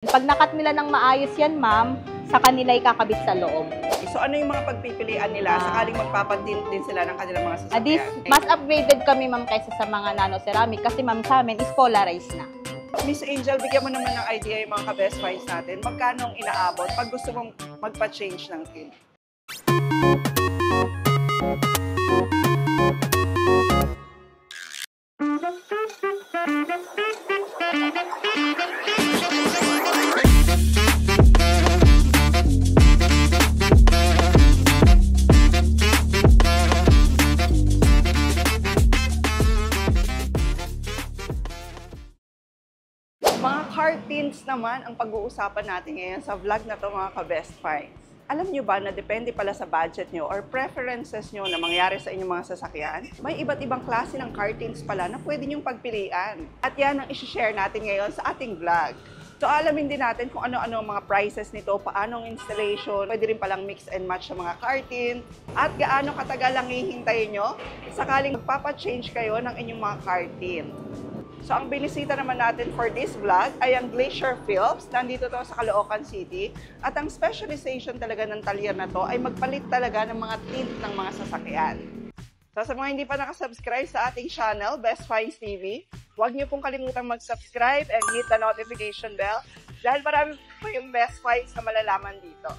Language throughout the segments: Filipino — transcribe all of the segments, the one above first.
Pag nakat nila ng maayos yan, ma'am, sa kanila ikakabit sa loob. So ano yung mga pagpipilian nila sakaling magpapatint din sila ng kanilang mga sasakyan? Mas upgraded kami, ma'am, kaysa sa mga nano-ceramic kasi, ma'am, sa amin is polarized na. Miss Angel, bigyan mo naman ng idea yung mga ka-best finds natin. Magkano ang inaabot pag gusto mong magpa-change ng tint? Mga car tints naman ang pag-uusapan natin ngayon sa vlog na to, mga ka-best finds. Alam nyo ba na depende pala sa budget nyo or preferences nyo na mangyari sa inyong mga sasakyan? May iba't ibang klase ng car tints pala na pwede nyong pagpilian. At yan ang isi-share natin ngayon sa ating vlog. So alamin din natin kung ano-ano ang mga prices nito, paano ang installation, pwede rin palang mix and match sa mga car tint, at gaano katagal ang hihintayin nyo sakaling magpapa-change kayo ng inyong mga car tint. So, ang binisita naman natin for this vlog ay ang Glacier Films. Nandito to sa Caloocan City. At ang specialization talaga ng talyer na to ay magpalit talaga ng mga tint ng mga sasakyan. So, sa mga hindi pa nakasubscribe sa ating channel, Best Finds TV, huwag niyo pong kalimutang mag-subscribe and hit the notification bell dahil marami po yung Best Finds na malalaman dito.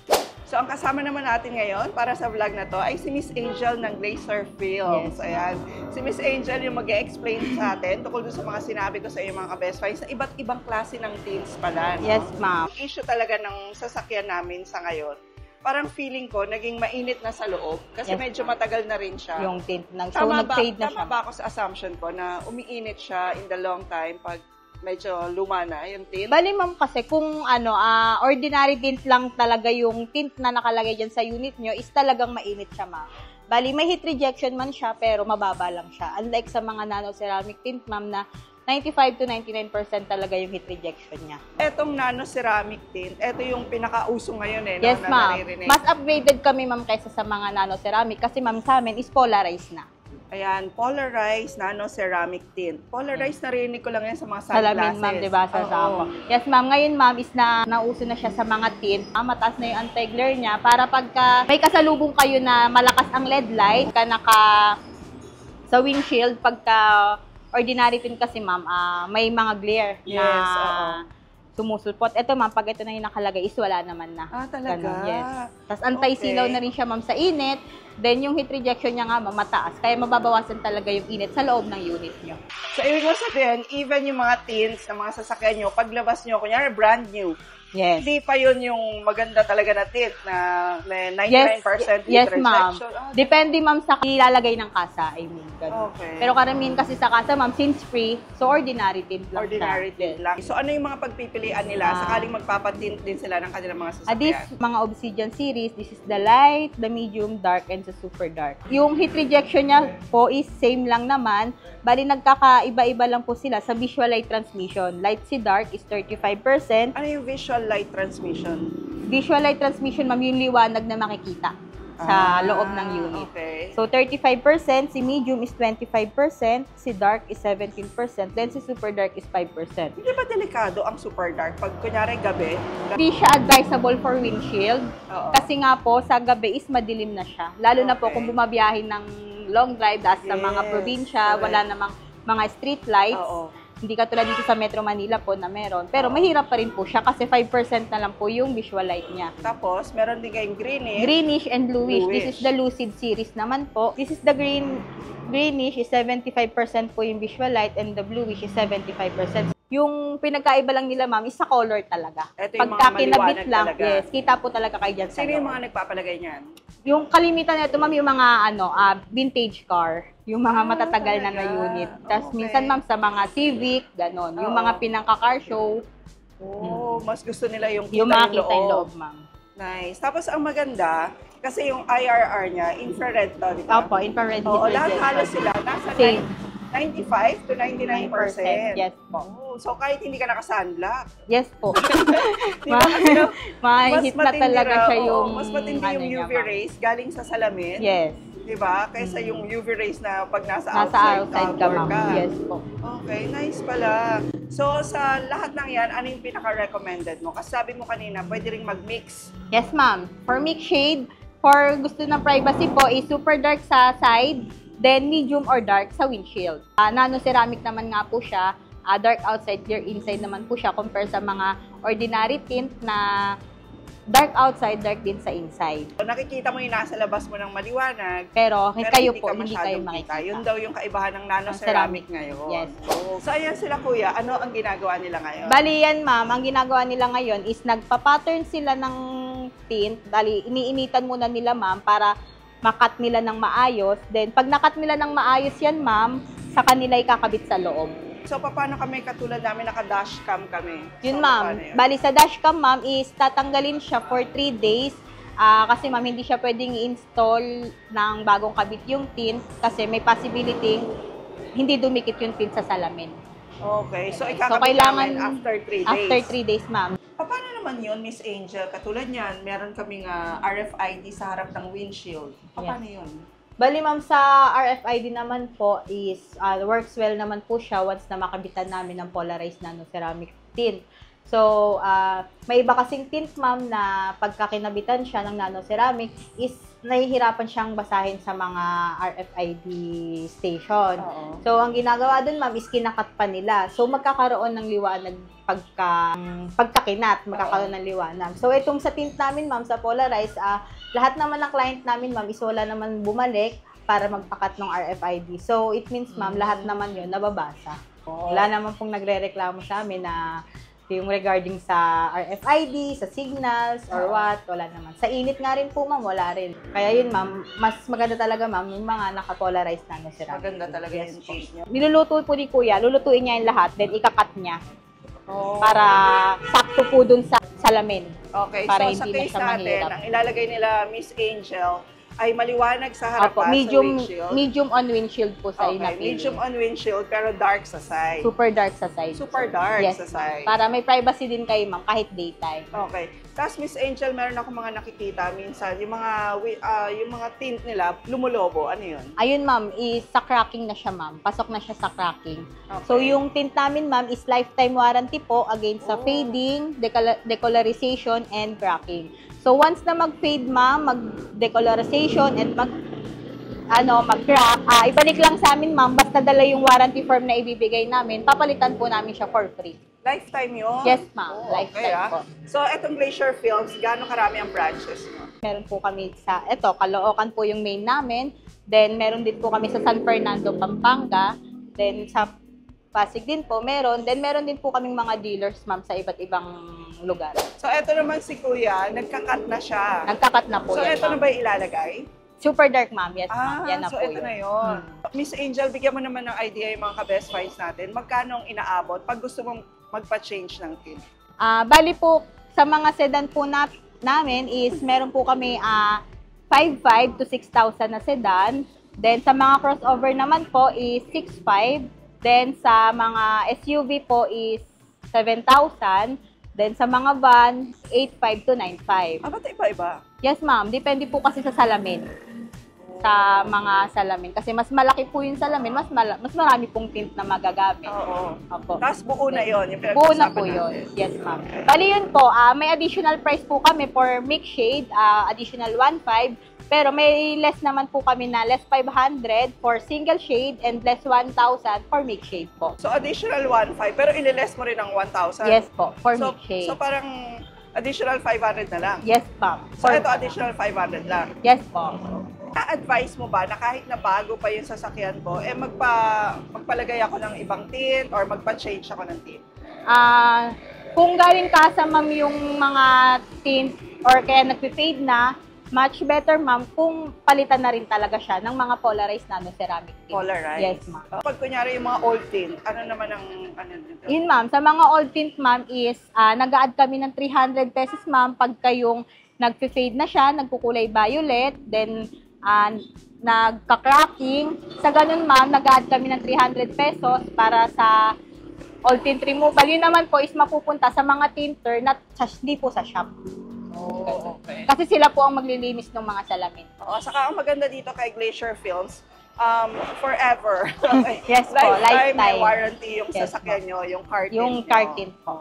So, ang kasama naman natin ngayon para sa vlog na to ay si Miss Angel ng Glacier Films. Yes. Ayan. Si Miss Angel yung mag-explain sa atin tungkol sa mga sinabi ko sa iyo mga ka-best finds na iba't ibang klase ng tints pala. No? Yes, ma'am. Ang issue talaga ng sasakyan namin sa ngayon, parang feeling ko naging mainit na sa loob kasi Yes, medyo matagal na rin siya. Yung tint ng so Tama nag-fade na siya. Tama ba ako sa assumption ko na umiinit siya in the long time pag medyo luma na yung tint? Bali, ma'am, kasi kung ordinary tint lang talaga yung tint na nakalagay dyan sa unit nyo, is talagang mainit siya, ma'am. Bali, may heat rejection man siya, pero mababa lang siya. Unlike sa mga nano-ceramic tint, ma'am, na 95 to 99% talaga yung heat rejection niya. Etong nano-ceramic tint, eto yung pinakauso ngayon no, Yes, na ma'am. naririnig. Mas upgraded kami, ma'am, kaysa sa mga nano-ceramic kasi, ma'am, sa amin is polarized na. Ayan, polarized nano-ceramic tint. Polarized, narinig ko lang yan sa mga sunglasses. Salamin, ma'am, diba, sa sama. Yes, ma'am. Ngayon, ma'am, is nauso na siya sa mga tint. Mataas na yung anti-glare niya para pagka may kasalubong kayo na malakas ang LED light, sa windshield, pagka ordinary tint kasi, ma'am, may mga glare na sumusulpot. Ito, ma'am, pag ito na yung nakalagay is wala naman na. Talaga? Ganun, yes. Tapos anti-silaw na rin siya, ma'am, sa init. Then, yung heat rejection niya nga, ma'am, mataas. Kaya mababawasan talaga yung init sa loob ng unit nyo. So, ibig mo sabihin, even yung mga tints ng mga sasakyan nyo, paglabas nyo, kunyari brand new, Yes. hindi pa yun yung maganda talaga na tint na may 99% heat Yes, rejection. ma'am. Depende, ma'am, sa ilalagay ng kasa. I mean, ganun. Okay. Pero karamihan kasi sa kasa, ma'am, since free, so ordinary tint lang Ordinary siya. tint lang. So, ano yung mga pagpipilian nila sakaling magpapatint din sila ng kanilang mga sasakyan? This mga Obsidian series, this is the light, the medium, dark, and the super dark. Yung heat rejection niya po is same lang naman. Bali, nagkakaiba-iba lang po sila sa visual light transmission. Light si dark is 35%. Ano yung visual light transmission? Visual light transmission, ma'am, yung liwanag na makikita sa loob ng unit. Okay. So, 35%, si medium is 25%, si dark is 17%, then si super dark is 5%. Hindi ba delikado ang super dark pag kunyari gabi? Hindi siya advisable for windshield Oo. kasi nga po sa gabi is madilim na siya. Lalo na po Okay. kung bumabiyahe ng long drive as sa mga Yes, probinsya, correct. wala namang mga street lights. Oo. Hindi katulad dito sa Metro Manila po na meron. Pero mahirap pa rin po siya kasi 5% na lang po yung visual light niya. Tapos, meron din kayong greenish. Greenish and bluish. Bluish. This is the lucid series naman po. This is the greenish is 75% po yung visual light and the bluish is 75%. Yung pinagkaiba lang nila, ma'am, is sa color talaga. Ito yung Pagka mga kinabit maliwanag lang, talaga. yes, kita po talaga kayo dyan sa Sino yung loob. mga nagpapalagay niyan? Yung kalimitan nito, ma'am, yung mga vintage car, yung mga matatagal na talaga? unit. Tapos Okay. minsan, ma'am, sa mga Civic, ganon. Yung Oo. mga pinangka-car show, Mas gusto nila yung kita yung makita yung loob. loob, ma'am. Nice. Tapos, ang maganda, kasi yung IRR niya, infrared to, di ba? Opo, infrared Oo, heat lahat rejection. halos sila. Nasa Same. 95 to 99%. Yes po. Oh, so, kahit hindi ka naka-sunblock. Yes po. Di ba kasi Mahihit na matindi talaga raw, siya yung mas matindi yung niya, UV ma'am. rays galing sa salamin. Yes. di ba? Kaysa yung UV rays na pag nasa Outside ka, outdoor ma'am. Yes po. Okay, nice pala. So, sa lahat ng yan, ano yung pinaka-recommended mo? Kasi sabi mo kanina, pwede ring mag-mix. Yes, ma'am. For mix shade, for gusto ng privacy po, is super dark sa side, then medium or dark sa windshield. Nano ceramic naman nga po siya. Dark outside, clear inside naman po siya compare sa mga ordinary tint na dark outside, dark din sa inside. So, nakikita mo yung nasa labas mo ng maliwanag, Pero kayo po, ka hindi kayo masyadong makikita. Yun daw yung kaibahan ng nano Ng ceramic ceramic. ngayon. Yes. So, ayan sila kuya, ano ang ginagawa nila ngayon? Bali yan, ma'am, ang ginagawa nila ngayon is nagpa-pattern sila ng tint. Bali, iniinitan muna nila, ma'am, para makat nila ng maayos. Then, pag nakat nila ng maayos yan, ma'am, sa kanila ikakabit sa loob. So, paano kami katulad namin, naka-dashcam kami? Yun, So, ma'am. paano yun? Bali, sa dashcam, ma'am, is tatanggalin siya for 3 days. Kasi, ma'am, hindi siya pwedeng i-install ng bagong kabit yung tint kasi may possibility hindi dumikit yung tint sa salamin. Okay, so So, ikakabit kailangan namin after 3 days. After 3 days, ma'am. Paano naman yun, Miss Angel? Katulad niyan, meron kaming RFID sa harap ng windshield. Paano yun? Bali, ma'am, sa RFID naman po is works well naman po siya once na makabitan namin ng polarized nano ceramic tint. So, may iba kasing tint, ma'am, na pagka kinabitan siya ng nano ceramic is nahihirapan siyang basahin sa mga RFID station. Oo. So, ang ginagawa dun, ma'am, is kinakat pa nila. So, magkakaroon ng liwanag pagkakinat, magkakaroon ng liwanag. So, itong sa tint namin, ma'am, sa polarized, lahat naman ng client namin, ma'am, is wala naman bumalik para magpakat ng RFID. So, it means, ma'am, lahat naman yun nababasa. Wala naman pong nagre-reklamo sa amin na yung regarding sa RFID, sa signals, or what, wala naman. Sa init nga rin po, ma'am, wala rin. Kaya yun, ma'am, mas maganda talaga, ma'am, yung mga naka-polarized nano ceramic. Maganda talaga Yes yung po. tint niya. Niluluto po ni Kuya, lulutuin niya yung lahat, then ikakat niya Oh. para sakto po dun sa salamin. Okay, para so sa hindi na case siya natin, mahirap. ang ilalagay nila, Miss Angel, ay maliwanag sa Opo, harapan, medium, sa windshield. medium on windshield po sa Okay, napili. medium on windshield, pero dark sa side. Super dark sa side. Super dark Yes, sa side. para may privacy din kayo, ma'am, kahit daytime. Okay. Tapos, Miss Angel, meron ako mga nakikita minsan, yung mga tint nila, lumulobo. Ano yun? Ayun, ma'am, is sa cracking na siya, ma'am. Pasok na siya sa cracking. Okay. So, yung tint namin, ma'am, is lifetime warranty po against sa Oh. fading, decolorization, and cracking. So, once na mag-fade, ma'am, mag-decolorization, and mag-crack, ibalik lang sa amin, ma'am, basta dala yung warranty form na ibibigay namin, papalitan po namin siya for free. Lifetime yun? Yes, ma'am. Oh, Lifetime po. So, etong Glacier Films, gaano karami ang branches mo? Meron po kami sa, Caloocan po yung main namin. Then, meron din po kami sa San Fernando, Pampanga. Then, sa Pasig din po, meron. Then, meron din po kaming mga dealers, ma'am, sa iba't ibang lugar. So, eto naman si Kuya, nagka-cut na siya. Nagkakat na po So, yan, eto na ma'am. ba ilalagay? Super dark, ma'am. Yes, ma'am. Yan na so po eto yun. na yun. Miss Angel, bigyan mo naman ng idea yung mga ka-best finds natin. Magkano ang inaabot pag gusto mong magpa-change ng tint? Bali po, sa mga sedan po namin is meron po kami 5,500 to 6,000 na sedan. Then sa mga crossover naman po is 6,500. Then sa mga SUV po is 7,000. Then sa mga van, 8,500 to 9,500. Ba't iba-iba? Yes, ma'am. Depende po kasi sa salamin. Sa mga salamin. Kasi mas malaki po yung salamin, mas marami pong tint na magagamit. Oo. Opo. Tapos buo na yun. Yung Buo na pinag-usapan po natin. yun. Yes, ma'am. Bali yun po, may additional price po kami for mix shade, additional 1,500. Pero may less naman po kami na less 500 for single shade and less 1,000 for mix shade po. So additional 1,500, pero ililess mo rin ng 1,000? Yes po, for So, mix shade. so parang additional 500 na lang? Yes, ma'am. So ito additional 500 lang? Yes po. Na-advise mo ba na kahit na bago pa yung sasakyan ko, magpalagay ako ng ibang tint or magpa-change ako ng tint? Kung galing ka sa ma'am yung mga tint or kaya nagpe-fade na, much better, ma'am, kung palitan na rin talaga siya ng mga polarized nano ceramic tint. Polarized? Yes, ma'am. Pag kunyari yung mga old tint, ano naman ang dito? Yun, ma'am. Sa mga old tint, ma'am, is nag-a-add kami ng 300 pesos, ma'am, pagka yung nagpe-fade na siya, nagkukulay violet, then nagka-cracking. Sa ganun, ma'am, nag-a-add kami ng 300 pesos para sa old tint removal. Yun naman po is mapupunta sa mga tinter na hindi po sa shop. Oh, okay. Kasi sila po ang maglilinis ng mga salamin. Oo, saka ang maganda dito kay Glacier Films, forever. Okay. Yes po, Lifetime may lifetime. warranty yung Yes, sasakyan nyo, yung carton Yung nyo. carton po.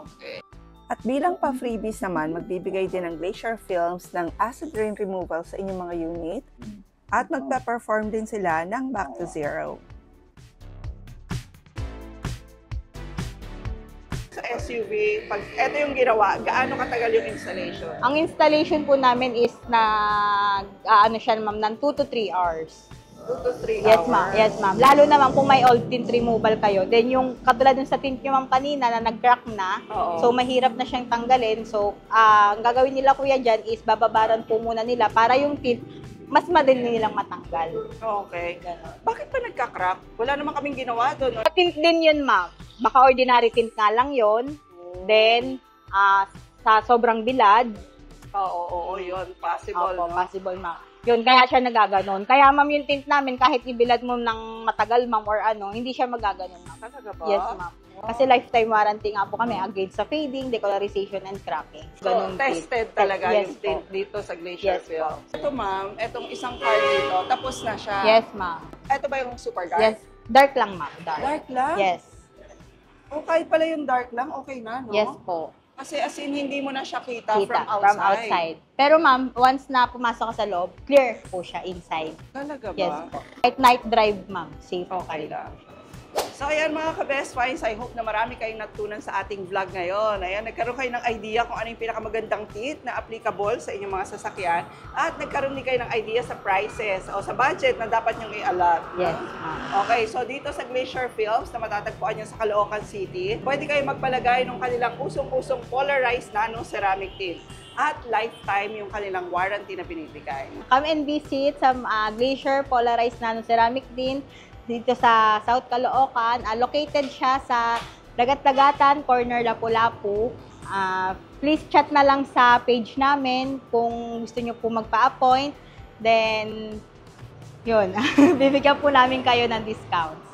At bilang pa-freebies naman, magbibigay din ng Glacier Films ng acid rain removal sa inyong mga unit at magpe-perform din sila ng Back to Zero. Sa SUV, pag ito yung ginawa, gaano katagal yung installation? Ang installation po namin is ano siya ma'am, ng 2 to 3 hours. 2 to 3 Yes hours. ma'am, yes ma'am. Lalo naman kung may old tint removal kayo. Then yung katulad dun sa tint nyo ma'am kanina na nag-crack na, Oo. so mahirap na siyang tanggalin. So ang gagawin nila kuya dyan is bababaran po muna nila para yung tint mas madali nilang matanggal. Okay. Ganon. Bakit pa nagka-crack? Wala naman kaming ginawa doon. Tint din yun ma'am. Baka ordinary tint nga lang yun. Then sa sobrang bilad, Oo, yun. Possible, opo, no? possible ma'am. Yun, kaya siya nagaganon. Kaya ma'am yung tint namin, kahit ibilad mo ng matagal ma'am or ano, hindi siya magaganon ma'am. Talaga ba? Yes ma'am. Kasi lifetime warranty nga po kami against sa fading, decolorization, and cracking. So, Ganun tested tint. talaga Yes yung po. tint dito sa Glacier Yes Films. Ito ma'am, itong isang car dito, tapos na siya. Yes ma'am. Ito ba yung super dark? Yes. Dark lang ma'am. Dark. Dark lang? Yes. O kahit pala yung dark lang, okay na, no? Yes po. Kasi as in, hindi mo na siya kita, Kita from outside. Pero ma'am, once na pumasok ka sa loob, clear po siya inside. Talaga ba? Yes po. Kahit night drive ma'am, safe. Okay lang. So ayan mga ka-best finds, I hope na marami kayong natutunan sa ating vlog ngayon. Ayan, nagkaroon kayo ng idea kung ano yung pinakamagandang tint na applicable sa inyong mga sasakyan at nagkaroon din kayo ng idea sa prices o sa budget na dapat nyong i-allot. Yes ma'am. Okay, so dito sa Glacier Films na matatagpuan nyo sa Caloocan City, pwede kayo magpalagay ng kanilang usong-usong polarized nano ceramic tint at lifetime yung kanilang warranty na binibigay. Come and visit sa Glacier Polarized Nano Ceramic Tint dito sa South Caloocan. Located siya sa Dagat-Dagatan, corner Lapu-Lapu. Please chat na lang sa page namin kung gusto nyo po magpa-appoint. Then, yun, bibigyan po namin kayo ng discounts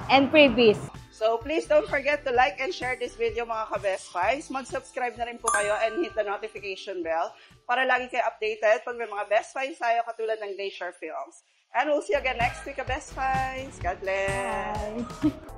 and freebies. So please don't forget to like and share this video mga ka-best finds. Mag-subscribe na rin po kayo and hit the notification bell para lagi kayo updated pag may mga best finds tayo katulad ng Glacier Films. And we'll see you again next week, ka-best finds. God bless! Bye!